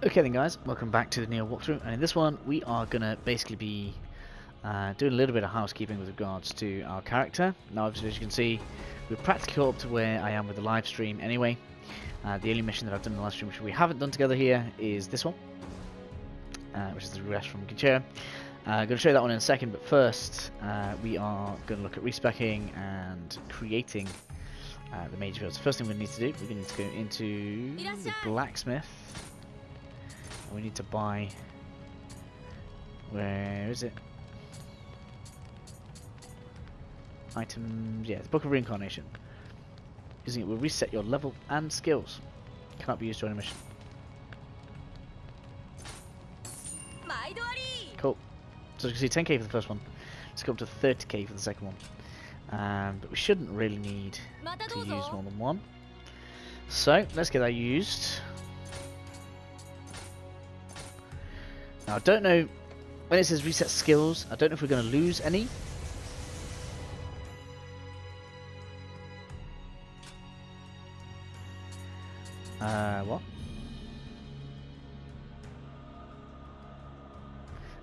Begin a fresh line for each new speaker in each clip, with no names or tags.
Okay then guys, welcome back to the Nioh walkthrough, and in this one we are going to basically be doing a little bit of housekeeping with regards to our character. Now obviously as you can see, we're practically caught up to where I am with the live stream anyway. The only mission that I've done in the live stream which we haven't done together here is this one, which is the regress from Ginchera. I'm going to show you that one in a second, but first we are going to look at respeccing and creating the mage build. So first thing we need to do, we're going to go into the blacksmith. We need to buy. Where is it? Items. Yeah, the Book of Reincarnation. Using it will reset your level and skills. Cannot be used during a mission. Cool. So as you can see, 10k for the first one. Let's go up to 30k for the second one. But we shouldn't really need to use more than one. So let's get that used. Now I don't know, when it says reset skills, I don't know if we're going to lose any. What?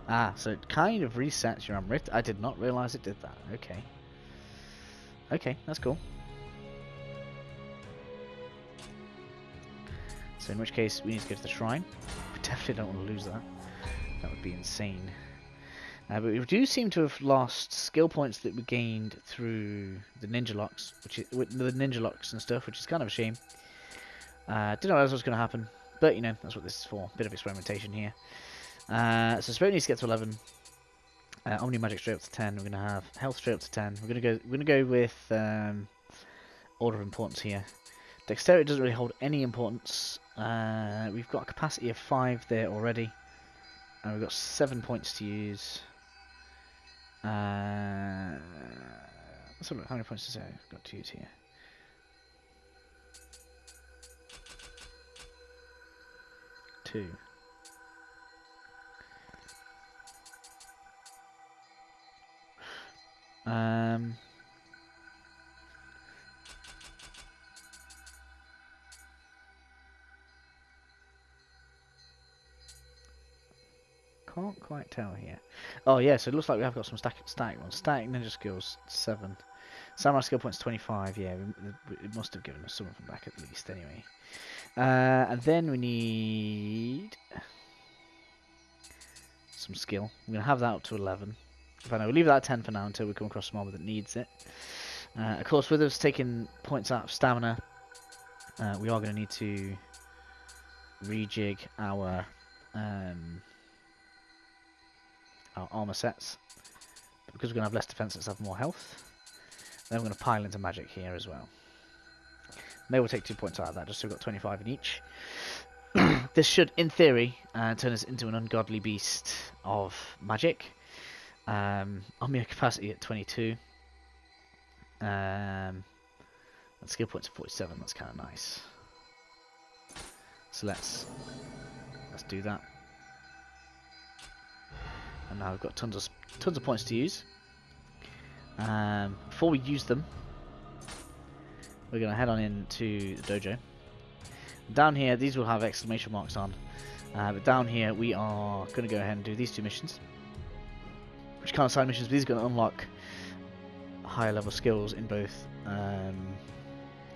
Ah, so it kind of resets your Amrit. I did not realise it did that. Okay. Okay, that's cool. So in which case we need to go to the shrine. We definitely don't want to lose that. That would be insane. But we do seem to have lost skill points that we gained through the ninja locks, and stuff, which is kind of a shame. Didn't know that was going to happen, but you know that's what this is for. Bit of experimentation here. So Spirit needs to get to 11. Omni magic straight up to 10. We're going to have health straight up to 10. We're going to go with order of importance here. Dexterity doesn't really hold any importance. We've got a capacity of 5 there already. And we've got 7 points to use. Let's have a look. How many points does I've got to use here? Two. Can't quite tell here. Oh yeah, so it looks like we have got some static ones. Static ninja skills 7. Samurai skill points 25. Yeah, it must have given us some of them back at least anyway. And then we need some skill. I'm gonna have that up to 11. In fact, no, we'll leave that at 10 for now until we come across a mob that needs it. Of course, with us taking points out of stamina, we are going to need to rejig our armor sets. But because we're going to have less defense, let's have more health. Then we're going to pile into magic here as well. Maybe we'll take 2 points out of that, just so we've got 25 in each. This should, in theory, turn us into an ungodly beast of magic. Omnyo capacity at 22. And skill points at 47. That's kind of nice. So let's do that. And now we've got tons of points to use. Before we use them, we're going to head on into the dojo. Down here, these will have exclamation marks on. But down here, we are going to go ahead and do these 2 missions. Which kind of side missions? But these are going to unlock higher level skills in both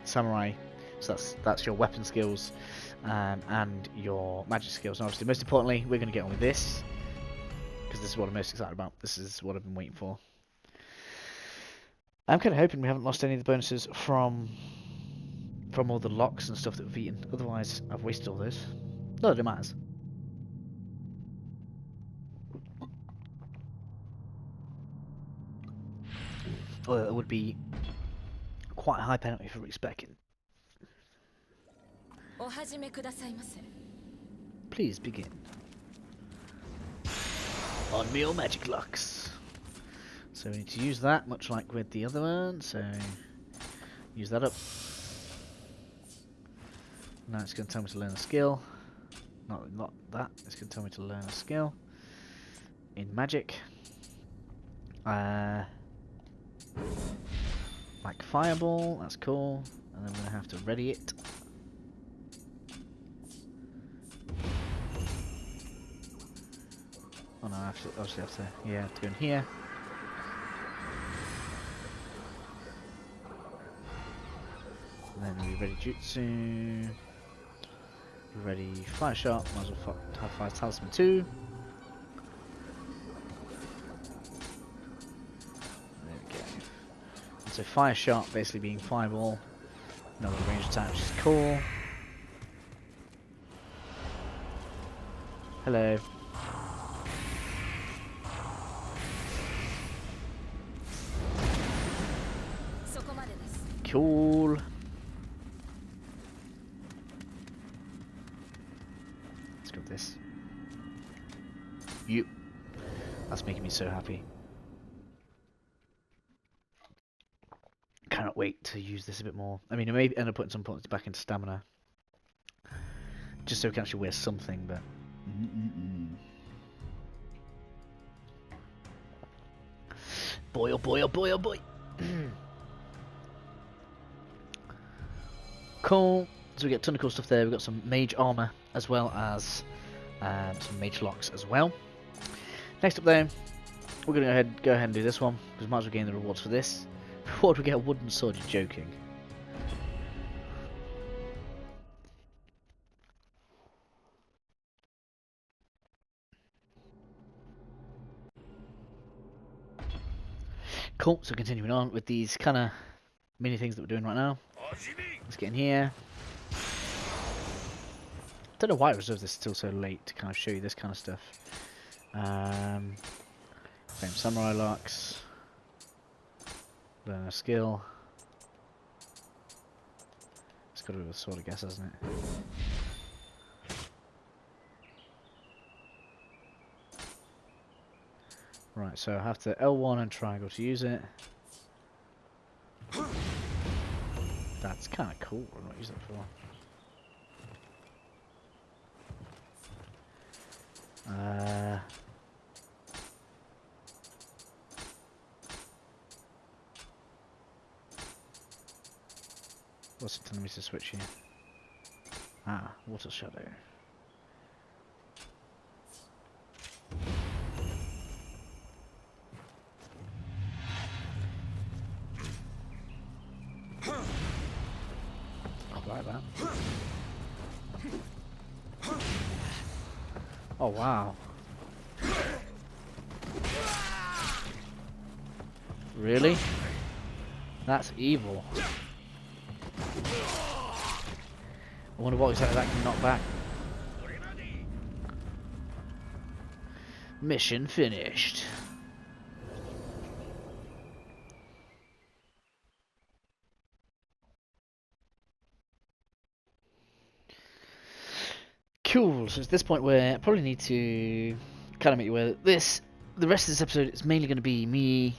samurai. So that's your weapon skills and your magic skills. And obviously, most importantly, we're going to get on with this. Because this is what I'm most excited about. This is what I've been waiting for. I'm kind of hoping we haven't lost any of the bonuses from all the locks and stuff that we've eaten. Otherwise, I've wasted all those. Not that it matters. Well, it would be quite a high penalty for respeccing. Please begin. Onmyo magic locks. So we need to use that, much like with the other one. So use that up. Now it's going to tell me to learn a skill. Not that. It's going to tell me to learn a skill in magic. Like fireball. That's cool. And then I'm going to have to ready it. Oh no, I have to, obviously have to, yeah, have to go in here. And then we ready jutsu. We're ready fire shot. Might as well have fire talisman too. There we go. And so fire shot basically being fireball. Another range attack, which is cool. Hello. Cool. Let's go with this. You. That's making me so happy. Cannot wait to use this a bit more. I mean, I may end up putting some points back into stamina. Just so we can actually wear something, but... Boy, oh boy, oh boy, oh boy! Cool. So we get a ton of cool stuff there. We've got some mage armor as well as some mage locks as well. Next up there, we're going to go ahead and do this one because we might as well gain the rewards for this. Reward, we get a wooden sword. You're joking. Cool. So continuing on with these kind of mini things that we're doing right now. Let's get in here. Don't know why I reserved this till so late to kind of show you this kind of stuff. Same samurai locks. Learn a skill. It's got to be with a sword, I guess, hasn't it? Right, so I have to L1 and triangle to use it. That's kind of cool. I don't know what to use that for. What's it telling me to switch here? Ah, water shadow. I like that. Oh wow. Really? That's evil. I wonder what exactly that can knock back. Mission finished. Cool, so it's this point where I probably need to kind of make you aware that the rest of this episode is mainly going to be me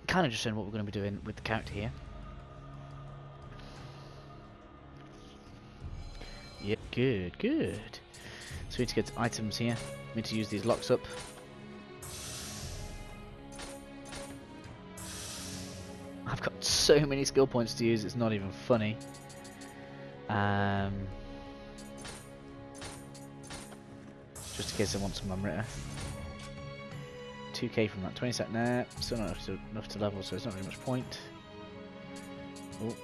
kind of just showing what we're going to be doing with the character here. Yep, good, good. So we need to get to items here. We need to use these locks up. I've got so many skill points to use, it's not even funny. Just in case I want some Umrita. 2k from that 20 sec now. Still not enough to level, so it's not really much point. Oh.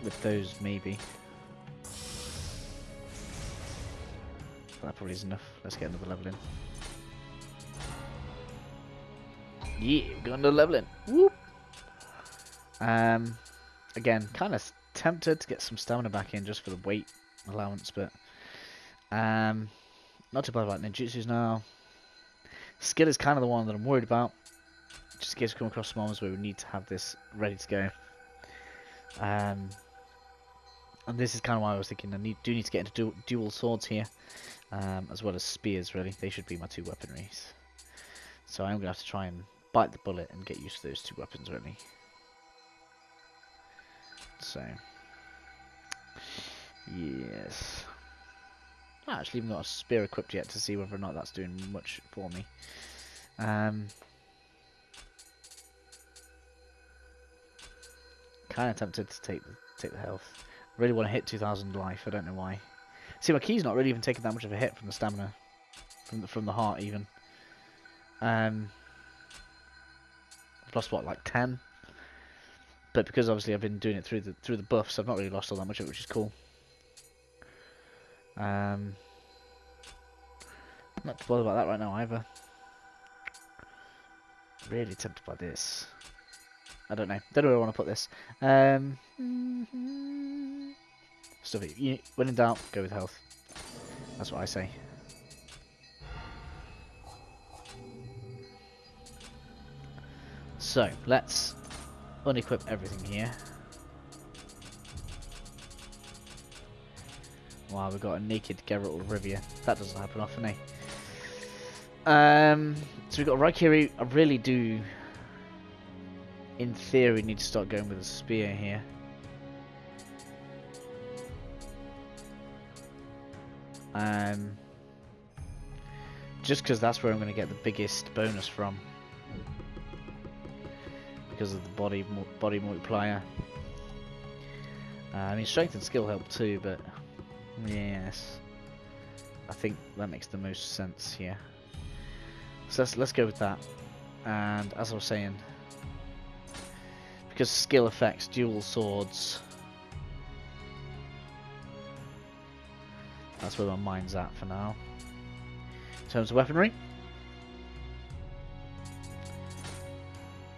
With those, maybe. That probably is enough. Let's get another level in. Yeah, we've got another level in. Whoop! Again, kind of tempted to get some stamina back in just for the weight allowance, but not too bad about ninjutsus now. Skill is kind of the one that I'm worried about, just in case we come across some moments where we need to have this ready to go. And this is kind of why I was thinking I do need to get into dual swords here, as well as spears. Really, they should be my two weaponries. So I'm gonna have to try and bite the bullet and get used to those two weapons, really. So, yes. I actually even got a spear equipped yet to see whether or not that's doing much for me. Kind of tempted to take the health. I really want to hit 2,000 life. I don't know why. See, my key's not really even taking that much of a hit from the stamina. from the heart even. I've lost what, like 10, but because obviously I've been doing it through the buffs, I've not really lost all that much of it, which is cool. Not too bothered about that right now either. Really tempted by this. I don't know where I want to put this. Stuff it. When in doubt, go with health. That's what I say. So let's unequip everything here. Wow, we've got a naked Geralt of Rivia. That doesn't happen often, eh? So we've got Raikiri. I really do, in theory, need to start going with a spear here. Just because that's where I'm going to get the biggest bonus from. Because of the body multiplier. I mean, strength and skill help too, but yes, I think that makes the most sense here. So let's go with that. And as I was saying, because skill affects dual swords, that's where my mind's at for now. In terms of weaponry,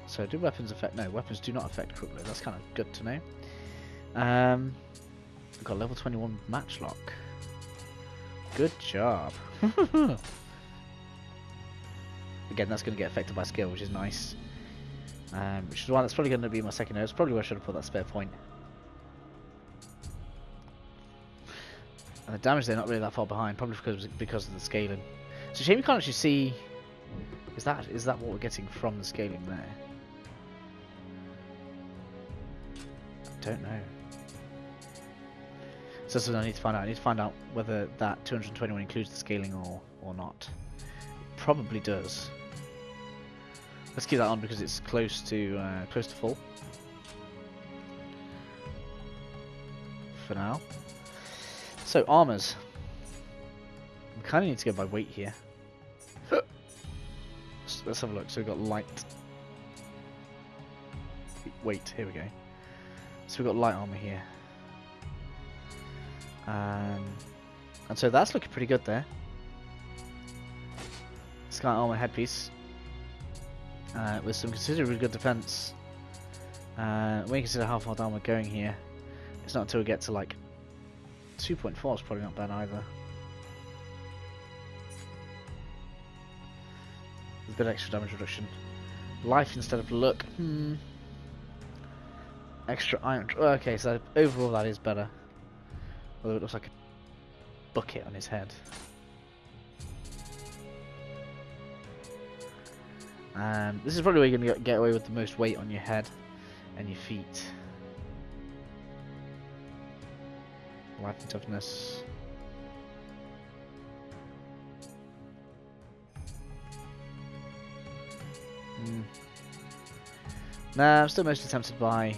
so do weapons affect? No, weapons do not affect quickly. That's kind of good to know. We've got level 21 matchlock. Good job. Again, that's going to get affected by skill, which is nice. Which is why that's probably going to be my second node. It's probably where I should have put that spare point. And the damage, they're not really that far behind, probably because of the scaling. It's a shame you can't actually see. Is that what we're getting from the scaling there? I don't know. So that's what I need to find out. I need to find out whether that 221 includes the scaling or not. It probably does. Let's keep that on because it's close to full. For now. So armors. We kind of need to go by weight here. Let's have a look. So we've got light. Weight. Here we go. So we've got light armor here. And so that's looking pretty good there. Sky armor headpiece. With some considerably good defense. When you consider how far down we're going here, it's not until we get to like 2.4 is probably not bad either. A bit extra damage reduction. Life instead of luck. Extra iron. Okay, so overall that is better. Although it looks like a bucket on his head. This is probably where you're going to get away with the most weight on your head and your feet. Life and toughness. Nah, I'm still mostly tempted by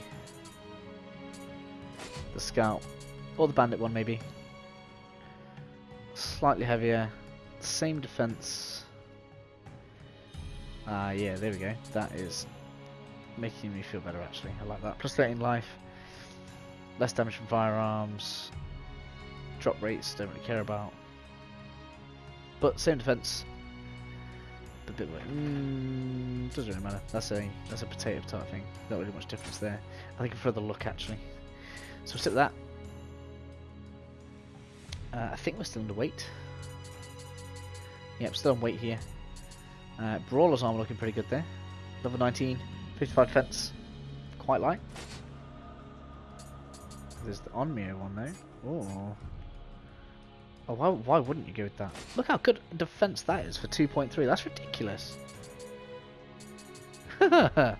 the scout. Or the bandit one, maybe. Slightly heavier. Same defense. Yeah, there we go. That is making me feel better, actually. I like that. Plus 13 life. Less damage from firearms. Drop rates, don't really care about. But same defense. A bit weight. Doesn't really matter. That's a potato type thing. Not really much difference there. I think I prefer the look, actually. So we'll stick with that. I think we're still under weight. Yep, still on weight here. Brawler's armor looking pretty good there. Level 19, 55 defense. Quite light. There's the onmyo one though. Oh, why wouldn't you go with that? Look how good defense that is for 2.3. That's ridiculous. I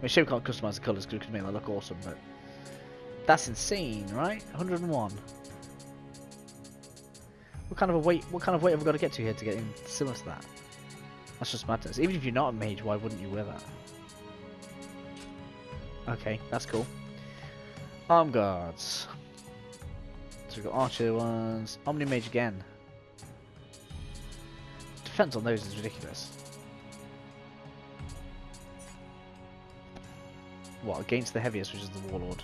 mean, sure we can't customize the colours because we can make that look awesome, but that's insane, right? 101. What kind of weight have we got to get to here to get in similar to that? That's just madness. Even if you're not a mage, why wouldn't you wear that? Okay, that's cool. Arm guards. So we've got archer ones. Omni mage again. Defense on those is ridiculous. What, against the heaviest, which is the warlord?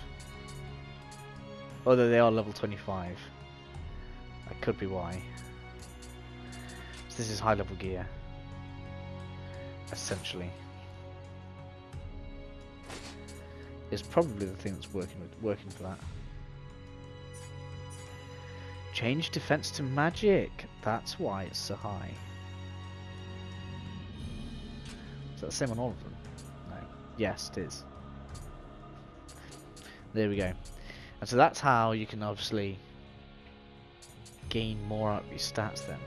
Although they are level 25. That could be why. So this is high level gear. Essentially. Is probably the thing that's working for that. Change defense to magic. That's why it's so high. Is that the same on all of them? No. Yes, it is. There we go. And so that's how you can obviously gain more out of your stats then.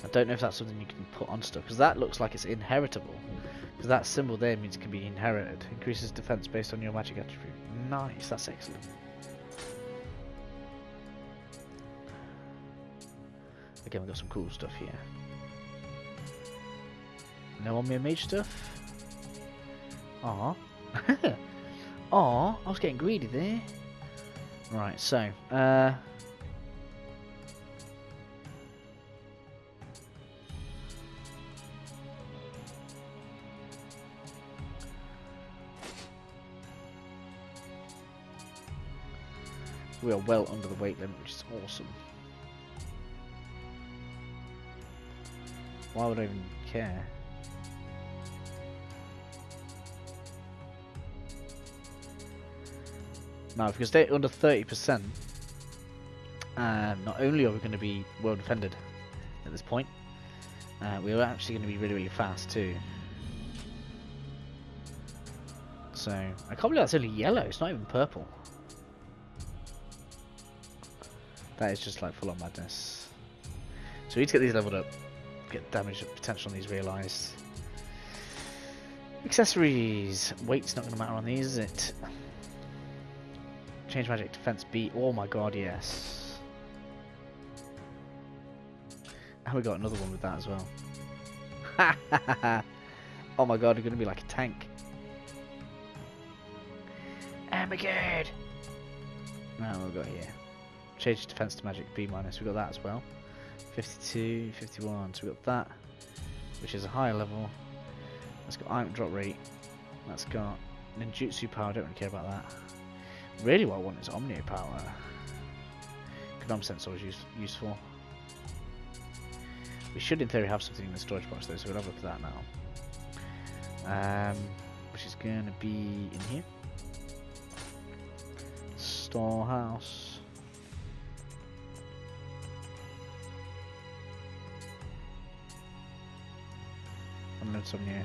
I don't know if that's something you can put on stuff, because that looks like it's inheritable. Because that symbol there means it can be inherited. Increases defense based on your magic attribute. Nice, that's excellent. Again, we've got some cool stuff here. No omnyo mage stuff? Aww. Aww, I was getting greedy there. Right, so, we are well under the weight limit, which is awesome. Why would I even care? Now, if we can stay under 30%, not only are we going to be well defended at this point, we're actually going to be really, really fast too. So, I can't believe that's only yellow, it's not even purple. That is just like full on madness. So we need to get these leveled up, get damage potential on these realised. Accessories. Weight's not going to matter on these, is it? Change magic defense B. Oh my god, yes. And we got another one with that as well. Oh my god, we're going to be like a tank. Oh my god. Now we've got here. Change defense to magic B minus. We got that as well. 52, 51. So we got that, which is a higher level. That's got item drop rate. That's got ninjutsu power. I don't really care about that. Really, what I want is omnyo power. Command sensor is useful. We should, in theory, have something in the storage box though, so we'll have a look at that now. Which is going to be in here. Storehouse. Unload some here.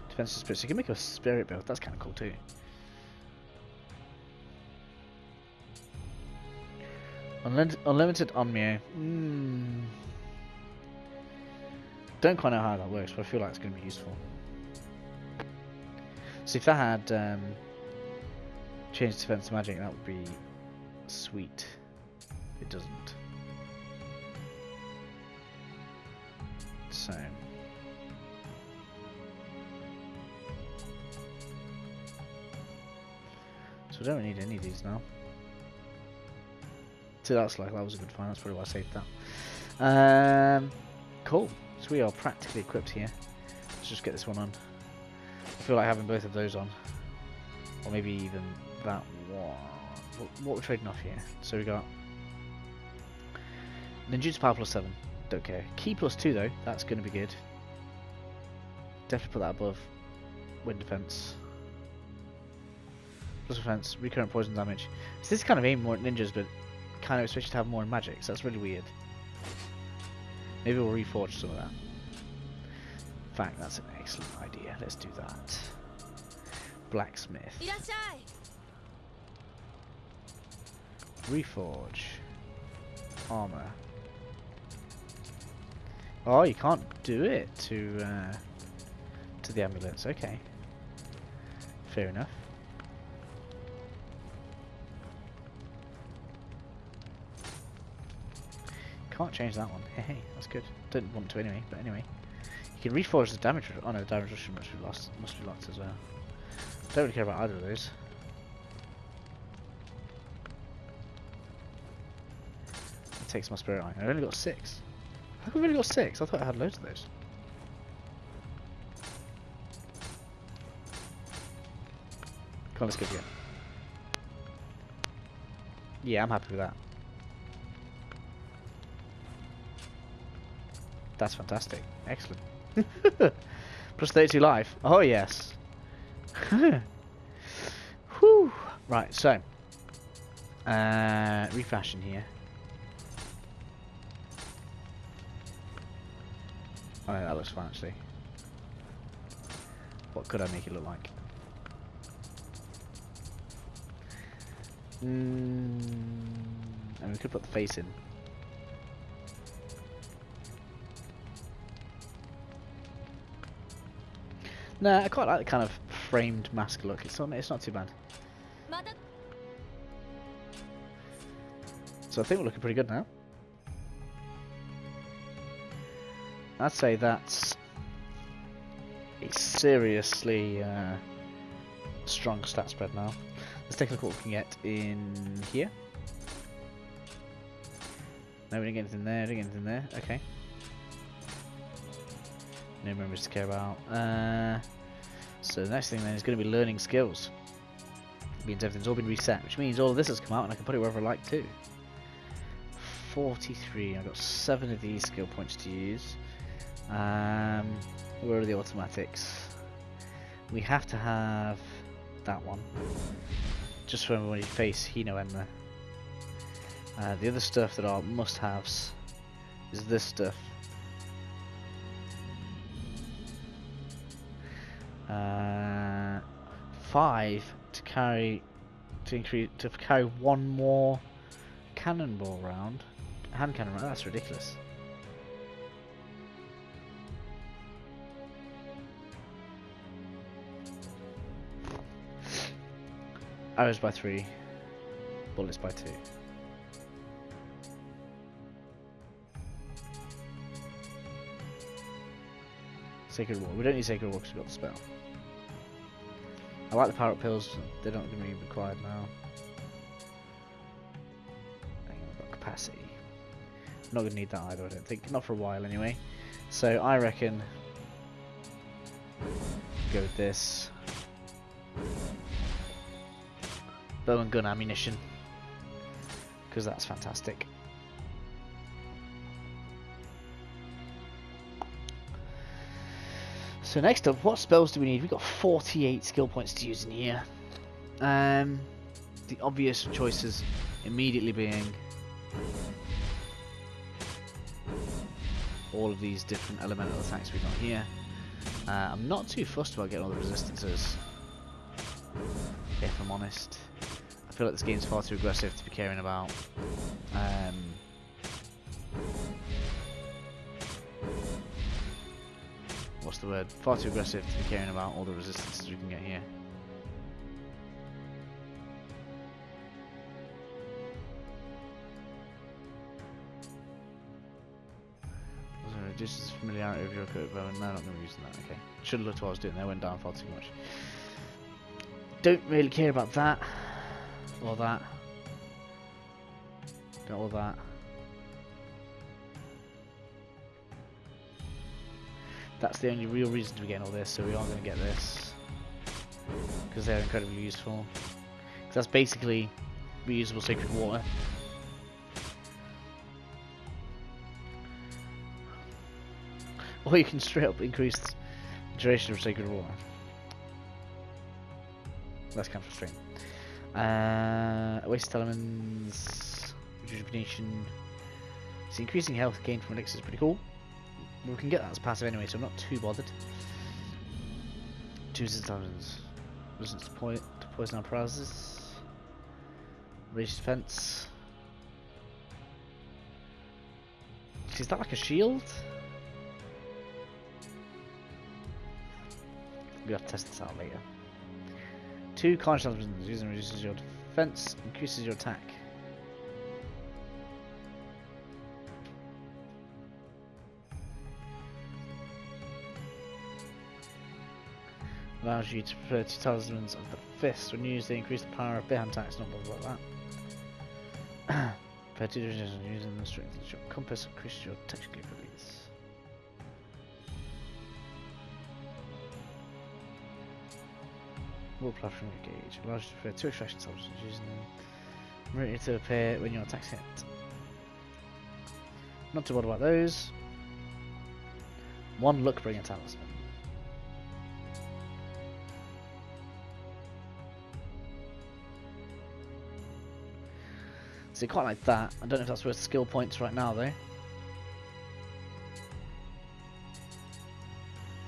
Defensive spirit, so you can make a spirit build, that's kind of cool too. Unlimited onmyo. Don't quite know how that works, but I feel like it's going to be useful. So if that had changed defense to magic, that would be sweet. It doesn't. So we don't really need any of these now. So that was a good find, that's probably why I saved that. Cool. So we are practically equipped here. Let's just get this one on. I feel like having both of those on. Or maybe even that one. What we're trading off here. So we got ninjutsu power +7. Don't care. Key +2 though, that's going to be good. Definitely put that above wind defense. Plus defense, recurrent poison damage. So this is kind of aimed more at ninjas, but kind of expected to have more in magic, so that's really weird. Maybe we'll reforge some of that. In fact, that's an excellent idea. Let's do that. Blacksmith. Reforge. Armor. Oh, you can't do it to the amulets. Okay. Fair enough. Can't change that one. Hey, that's good. Didn't want to anyway, but anyway. You can reforge the damage. Oh no, the damage must be lost as well. Don't really care about either of those. takes my spirit eye. I've only got 6. How come I've only got 6? I thought I had loads of those. Come on, let's go again. Yeah, I'm happy with that. That's fantastic. Excellent. Plus 32 life. Oh, yes. Whew. Right, so. Refashion here. Oh, that looks fun, actually. What could I make it look like? And we could put the face in. No, I quite like the kind of framed mask look. It's not too bad. So I think we're looking pretty good now. I'd say that's a seriously strong stat spread now. Let's take a look at what we can get in here. No, we didn't get anything there, didn't get anything there. Okay. No memories to care about. So the next thing then is going to be learning skills. It means everything's all been reset, which means all of this has come out and I can put it wherever I like too. 43, I've got 7 of these skill points to use. Where are the automatics? We have to have that one. Just for when you face Hino Emma. The other stuff that are must-haves is this stuff. 5 to carry one more cannonball round. Hand cannon round. That's ridiculous. Arrows by 3, bullets by 2. Sacred War. We don't need Sacred War because we've got the spell. I like the power up pills, they're not going to be required now. I've got capacity. I'm not going to need that either, I don't think. Not for a while anyway. So I reckon go with this. Bow and gun ammunition, because that's fantastic. So next up, what spells do we need? We've got 48 skill points to use in here. The obvious choices immediately being all of these different elemental attacks we've got here. I'm not too fussed about getting all the resistances, if I'm honest. I feel like this game's far too aggressive to be caring about. What's the word? Far too aggressive to be caring about all the resistances we can get here. Reduces familiarity with your equipment. No, not going to be using that. Okay. Should have looked what I was doing there. Went down far too much. Don't really care about that. Or that. Got all that. That's the only real reason to be getting all this, so we are going to get this. Because they're incredibly useful. Because that's basically reusable sacred water. Or you can straight up increase the duration of sacred water. That's kind of frustrating. Wasted elements, rejuvenation. So increasing health gain from elixir is pretty cool. We can get that as passive anyway, so I'm not too bothered. 2 elements. Resistance to poison and paralysis. Raised defense. Is that like a shield? We'll have to test this out later. 2 carnage elements. Using reduces your defense, increases your attack. Allows you to prefer 2 talismans of the fist. When used, they increase the power of bare hand attacks, not blah blah blah. Prepare 2 divisions using the strength of your compass, increase your technical abilities. Will platform engage. Allows you to prepare 2 extraction substances using them. Ready to appear when your attacks hit. Not too bothered about those. 1 luck bringer talisman. See, quite like that. I don't know if that's worth skill points right now though.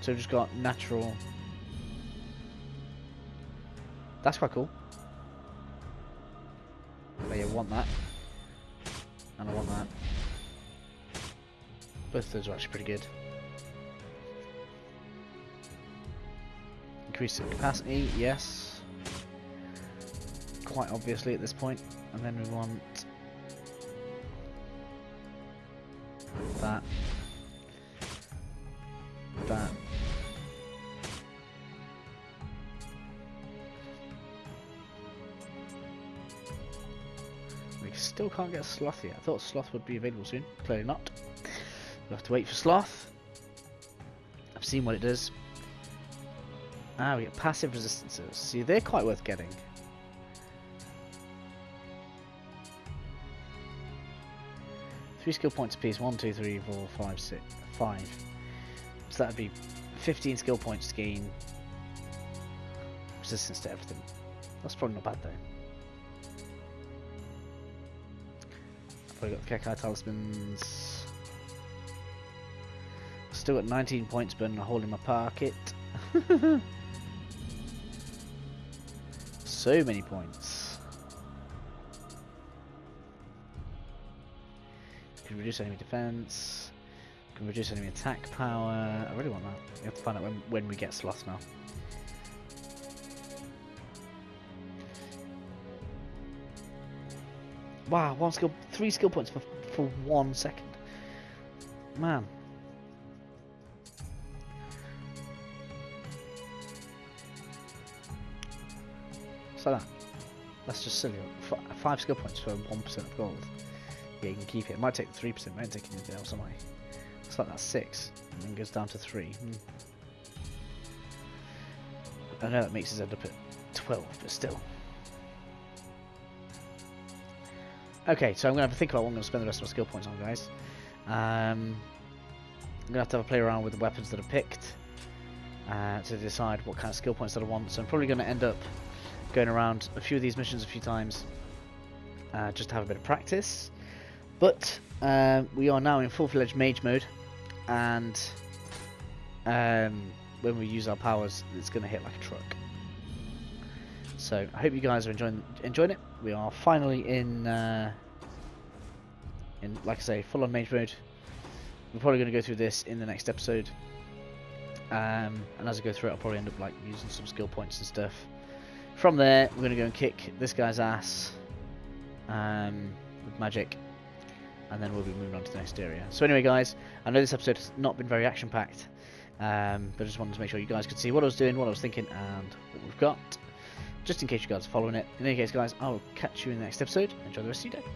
So we've just got natural. That's quite cool. But yeah, I want that. And I want that. Both of those are actually pretty good. Increase the capacity, yes. Quite obviously at this point. And then we want that. That. We still can't get Sloth yet. I thought Sloth would be available soon. Clearly not. We'll have to wait for Sloth. I've seen what it does. Ah, we get passive resistances. See, they're quite worth getting. Three skill points apiece. 1, 2, 3, 4, 5, 6, 5. So that'd be 15 skill points to gain resistance to everything. That's probably not bad though. I've probably got the yokai talismans. Still got 19 points burning a hole in my pocket. So many points. Can reduce enemy defense. Can reduce enemy attack power. I really want that. We have to find out when we get Sloth now. Wow, 3 skill points for 1 second. Man. So that's just silly. 5 skill points for 1% of gold. Yeah, you can keep it. It might take 3%, it might take anything else, am I? Looks like that's 6, and then goes down to 3. I know that makes us end up at 12, but still. Okay, so I'm going to have to think about what I'm going to spend the rest of my skill points on, guys. I'm going to have a play around with the weapons that are picked to decide what kind of skill points that I want. So I'm probably going to end up going around a few of these missions a few times just to have a bit of practice. But we are now in full-fledged mage mode, and when we use our powers, it's going to hit like a truck. So I hope you guys are enjoying it. We are finally in like I say, full-on mage mode. We're probably going to go through this in the next episode, and as I go through it, I'll probably end up like using some skill points and stuff. From there, we're going to go and kick this guy's ass with magic. And then we'll be moving on to the next area. So anyway, guys, I know this episode has not been very action-packed, but I just wanted to make sure you guys could see what I was doing, what I was thinking, and what we've got, just in case you guys are following it. In any case, guys, I will catch you in the next episode. Enjoy the rest of your day.